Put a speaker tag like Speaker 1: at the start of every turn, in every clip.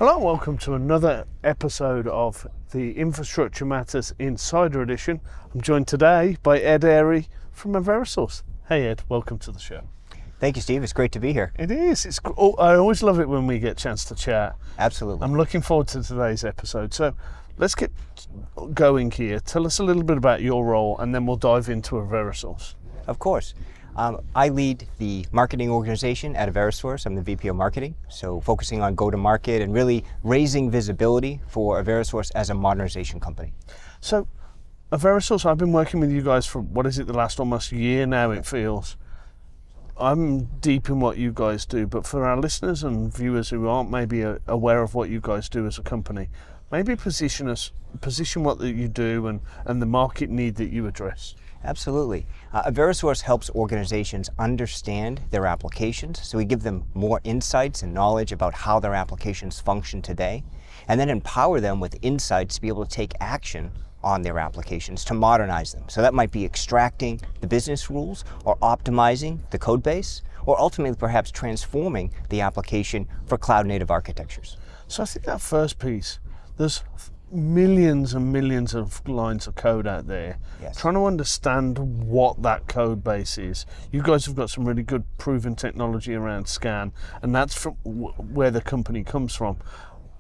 Speaker 1: Hello and welcome to another episode of the Infrastructure Matters Insider Edition. I'm joined today by Airey from AveriSource. Hey Ed, welcome to the show.
Speaker 2: Thank you, Steve. It's great to be here.
Speaker 1: It is. I always love it when we get a chance to chat.
Speaker 2: Absolutely.
Speaker 1: I'm looking forward to today's episode. So let's get going here. Tell us a little bit about your role and then we'll dive into AveriSource.
Speaker 2: Of course. I lead the marketing organization at AveriSource. I'm the VP of marketing, so focusing on go-to-market and really raising visibility for AveriSource as a modernization company.
Speaker 1: So AveriSource, I've been working with you guys for, the last almost year now, it feels. I'm deep in what you guys do, but for our listeners and viewers who aren't maybe aware of what you guys do as a company, maybe position what you do and the market need that you address.
Speaker 2: Absolutely. AveriSource helps organizations understand their applications, so we give them more insights and knowledge about how their applications function today, and then empower them with insights to be able to take action on their applications to modernize them. So that might be extracting the business rules or optimizing the code base, or ultimately perhaps transforming the application for cloud-native architectures.
Speaker 1: So I think that first piece, there's millions and millions of lines of code out there.
Speaker 2: Yes.
Speaker 1: Trying to understand what that code base is. You guys have got some really good proven technology around scan, and that's from where the company comes from.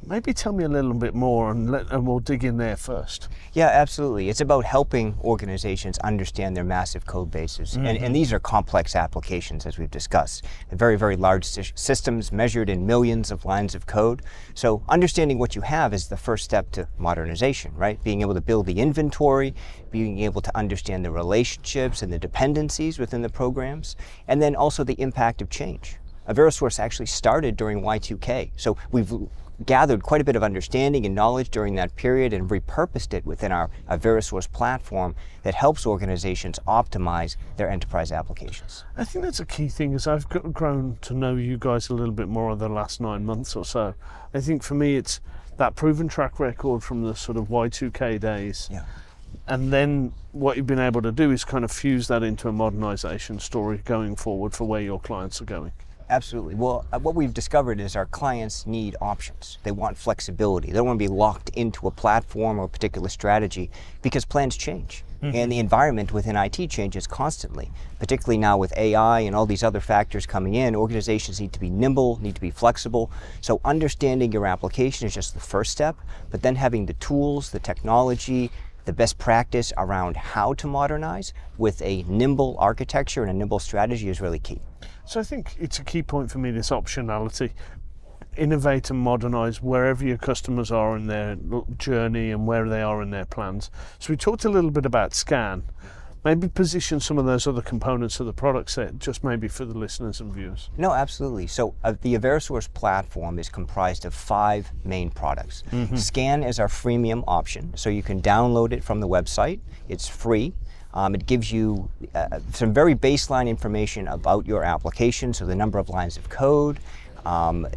Speaker 1: Maybe tell me a little bit more and we'll dig in there first.
Speaker 2: Yeah, absolutely. It's about helping organizations understand their massive code bases. Mm-hmm. And these are complex applications, as we've discussed. Very, very large systems measured in millions of lines of code. So understanding what you have is the first step to modernization, right? Being able to build the inventory, being able to understand the relationships and the dependencies within the programs, and then also the impact of change. AveriSource actually started during Y2K. So we've gathered quite a bit of understanding and knowledge during that period and repurposed it within our AveriSource platform that helps organizations optimize their enterprise applications.
Speaker 1: I think that's a key thing, as I've grown to know you guys a little bit more over the last 9 months or so. I think for me it's that proven track record from the sort of Y2K days.
Speaker 2: Yeah.
Speaker 1: And then what you've been able to do is kind of fuse that into a modernization story going forward for where your clients are going.
Speaker 2: Absolutely. Well, what we've discovered is our clients need options. They want flexibility. They don't want to be locked into a platform or a particular strategy because plans change. Mm-hmm. And the environment within IT changes constantly, particularly now with AI and all these other factors coming in. Organizations need to be nimble, need to be flexible. So understanding your application is just the first step, but then having the tools, the technology, the best practice around how to modernize with a nimble architecture and a nimble strategy is really key.
Speaker 1: So I think it's a key point for me, this optionality. Innovate and modernize wherever your customers are in their journey and where they are in their plans. So we talked a little bit about scan. Maybe position some of those other components of the product set, just maybe for the listeners and viewers.
Speaker 2: No, absolutely. So the AveriSource platform is comprised of 5 main products. Mm-hmm. Scan is our freemium option, so you can download it from the website. It's free. It gives you some very baseline information about your application, so the number of lines of code.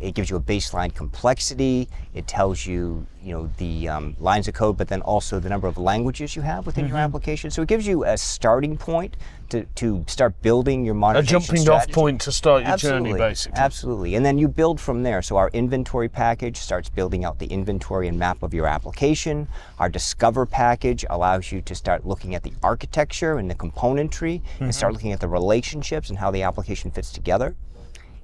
Speaker 2: It gives you a baseline complexity. It tells you, the lines of code, but then also the number of languages you have within your application. So it gives you a starting point to start building your modernization strategy.
Speaker 1: A jumping off point to start your journey, basically.
Speaker 2: Absolutely. And then you build from there. So our inventory package starts building out the inventory and map of your application. Our Discover package allows you to start looking at the architecture and the componentry and start looking at the relationships and how the application fits together.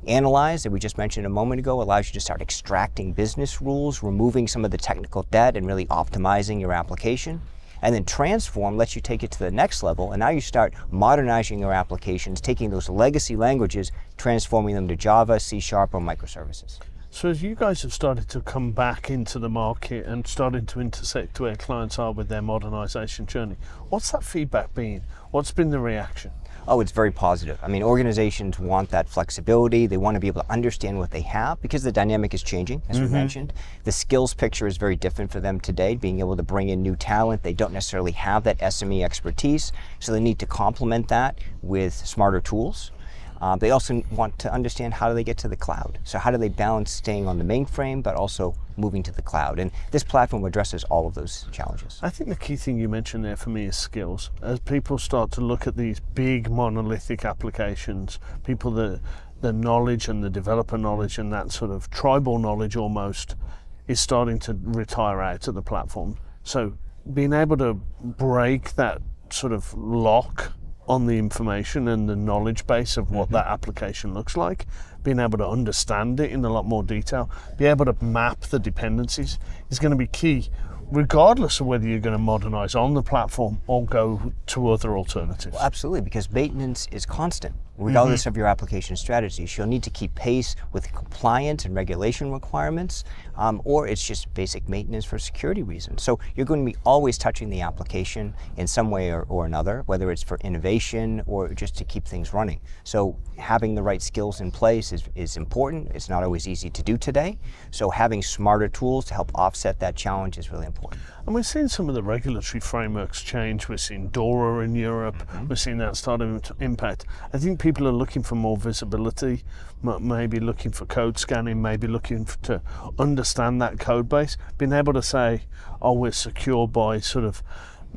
Speaker 2: Analyze, that we just mentioned a moment ago, allows you to start extracting business rules, removing some of the technical debt and really optimizing your application. And then Transform lets you take it to the next level, and now you start modernizing your applications, taking those legacy languages, transforming them to Java, C# or microservices.
Speaker 1: So as you guys have started to come back into the market and starting to intersect where clients are with their modernization journey, what's that feedback been? What's been the reaction?
Speaker 2: Oh, it's very positive. I mean, organizations want that flexibility. They want to be able to understand what they have because the dynamic is changing, as we mentioned. The skills picture is very different for them today, being able to bring in new talent. They don't necessarily have that SME expertise, so they need to complement that with smarter tools. They also want to understand how do they get to the cloud. So how do they balance staying on the mainframe, but also moving to the cloud? And this platform addresses all of those challenges.
Speaker 1: I think the key thing you mentioned there for me is skills. As people start to look at these big monolithic applications, the knowledge and the developer knowledge and that sort of tribal knowledge almost is starting to retire out of the platform. So being able to break that sort of lock on the information and the knowledge base of what that application looks like, being able to understand it in a lot more detail, be able to map the dependencies is going to be key, regardless of whether you're going to modernize on the platform or go to other alternatives.
Speaker 2: Well, absolutely, because maintenance is constant. Regardless of your application strategies, you'll need to keep pace with compliance and regulation requirements, or it's just basic maintenance for security reasons. So you're going to be always touching the application in some way or another, whether it's for innovation or just to keep things running. So having the right skills in place is important. It's not always easy to do today. So having smarter tools to help offset that challenge is really important.
Speaker 1: And we're seeing some of the regulatory frameworks change. We're seeing DORA in Europe. We're seeing that starting to impact. I think people are looking for more visibility, maybe looking for code scanning, maybe looking to understand that code base. Being able to say, oh, we're secure by sort of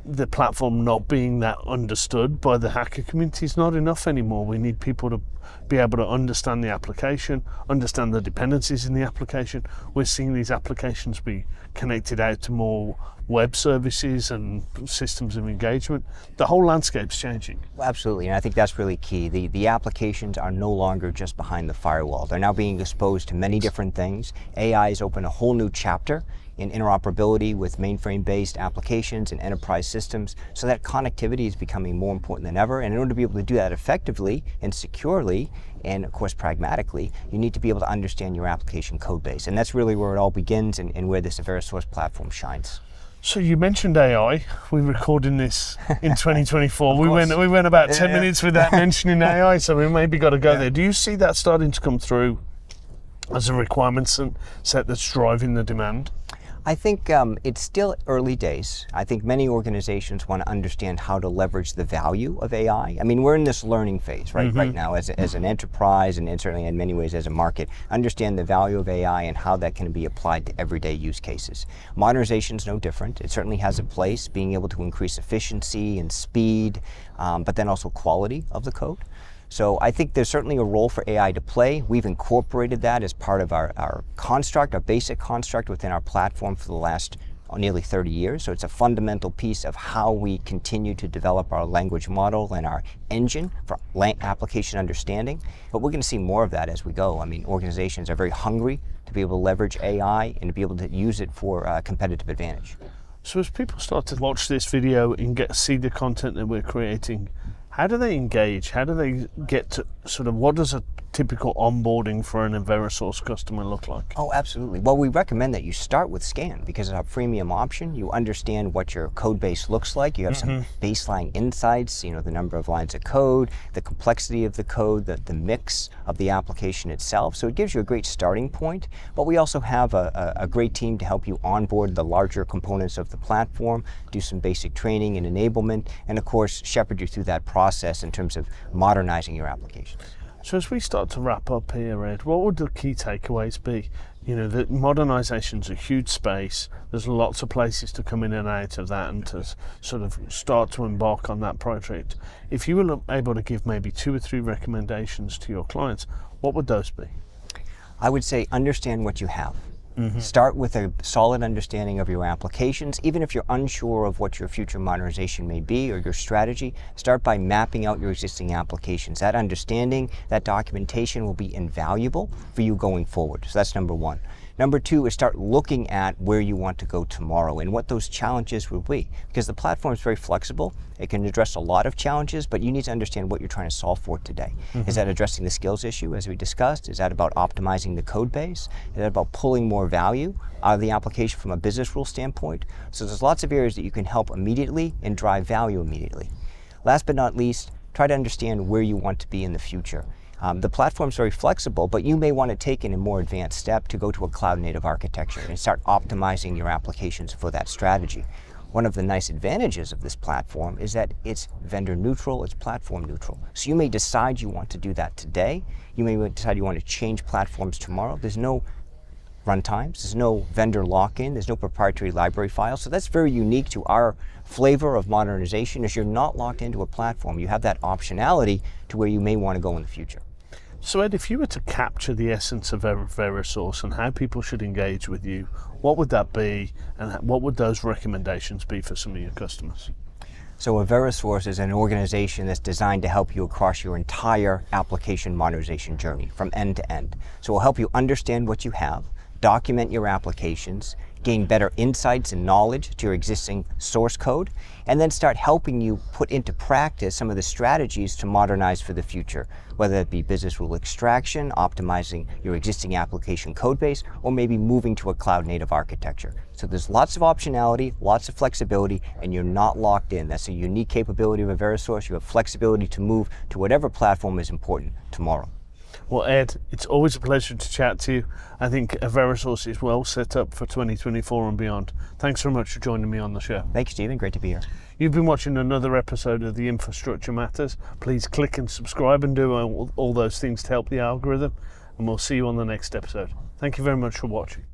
Speaker 1: the platform not being that understood by the hacker community is not enough anymore. We need people to be able to understand the application, understand the dependencies in the application. We're seeing these applications be connected out to more web services and systems of engagement. The whole landscape's changing.
Speaker 2: Well, absolutely, and I think that's really key. The applications are no longer just behind the firewall. They're now being exposed to many different things. AI has opened a whole new chapter in interoperability with mainframe-based applications and enterprise systems, so that connectivity is becoming more important than ever. And in order to be able to do that effectively and securely, and of course pragmatically, you need to be able to understand your application code base. And that's really where it all begins and where this AveriSource platform shines.
Speaker 1: So you mentioned AI. We're recording this in 2024. we went about 10 minutes without mentioning AI, so we maybe got to go there. Do you see that starting to come through as a requirement set that's driving the demand?
Speaker 2: I think it's still early days. I think many organizations want to understand how to leverage the value of AI. I mean, we're in this learning phase right now as an enterprise and certainly in many ways as a market. Understand the value of AI and how that can be applied to everyday use cases. Modernization is no different. It certainly has a place, being able to increase efficiency and speed, but then also quality of the code. So I think there's certainly a role for AI to play. We've incorporated that as part of our construct, our basic construct within our platform for the last nearly 30 years. So it's a fundamental piece of how we continue to develop our language model and our engine for application understanding. But we're going to see more of that as we go. I mean, organizations are very hungry to be able to leverage AI and to be able to use it for competitive advantage.
Speaker 1: So as people start to watch this video and see the content that we're creating, how do they engage? How do they get to sort of, what does a typical onboarding for an AveriSource customer look like?
Speaker 2: Oh, absolutely. Well, we recommend that you start with Scan because it's a premium option. You understand what your code base looks like. You have some baseline insights, the number of lines of code, the complexity of the code, the mix of the application itself. So it gives you a great starting point. But we also have a great team to help you onboard the larger components of the platform, do some basic training and enablement, and of course, shepherd you through that process in terms of modernizing your applications.
Speaker 1: So as we start to wrap up here, Ed, what would the key takeaways be? That modernization's a huge space. There's lots of places to come in and out of that and to sort of start to embark on that project. If you were able to give maybe 2 or 3 recommendations to your clients, what would those be?
Speaker 2: I would say understand what you have. Start with a solid understanding of your applications. Even if you're unsure of what your future modernization may be or your strategy, start by mapping out your existing applications. That understanding, that documentation will be invaluable for you going forward. So that's number 1. Number 2 is start looking at where you want to go tomorrow and what those challenges will be. Because the platform is very flexible. It can address a lot of challenges, but you need to understand what you're trying to solve for today. Is that addressing the skills issue, as we discussed? Is that about optimizing the code base? Is that about pulling more value out of the application from a business rule standpoint? So there's lots of areas that you can help immediately and drive value immediately. Last but not least, try to understand where you want to be in the future. The platform's very flexible, but you may want to take in a more advanced step to go to a cloud-native architecture and start optimizing your applications for that strategy. One of the nice advantages of this platform is that it's vendor neutral, it's platform neutral. So you may decide you want to do that today. You may decide you want to change platforms tomorrow. There's no runtimes, there's no vendor lock-in, there's no proprietary library files. So that's very unique to our flavor of modernization, is you're not locked into a platform. You have that optionality to where you may want to go in the future.
Speaker 1: So Ed, if you were to capture the essence of AveriSource and how people should engage with you, what would that be, and what would those recommendations be for some of your customers?
Speaker 2: So AveriSource is an organization that's designed to help you across your entire application modernization journey from end to end. So we'll help you understand what you have, document your applications, gain better insights and knowledge to your existing source code, and then start helping you put into practice some of the strategies to modernize for the future, whether it be business rule extraction, optimizing your existing application code base, or maybe moving to a cloud-native architecture. So there's lots of optionality, lots of flexibility, and you're not locked in. That's a unique capability of AveriSource. You have flexibility to move to whatever platform is important tomorrow.
Speaker 1: Well, Ed, it's always a pleasure to chat to you. I think AveriSource is well set up for 2024 and beyond. Thanks so much for joining me on the show.
Speaker 2: Thank you, Stephen. Great to be here.
Speaker 1: You've been watching another episode of the Infrastructure Matters. Please click and subscribe and do all those things to help the algorithm. And we'll see you on the next episode. Thank you very much for watching.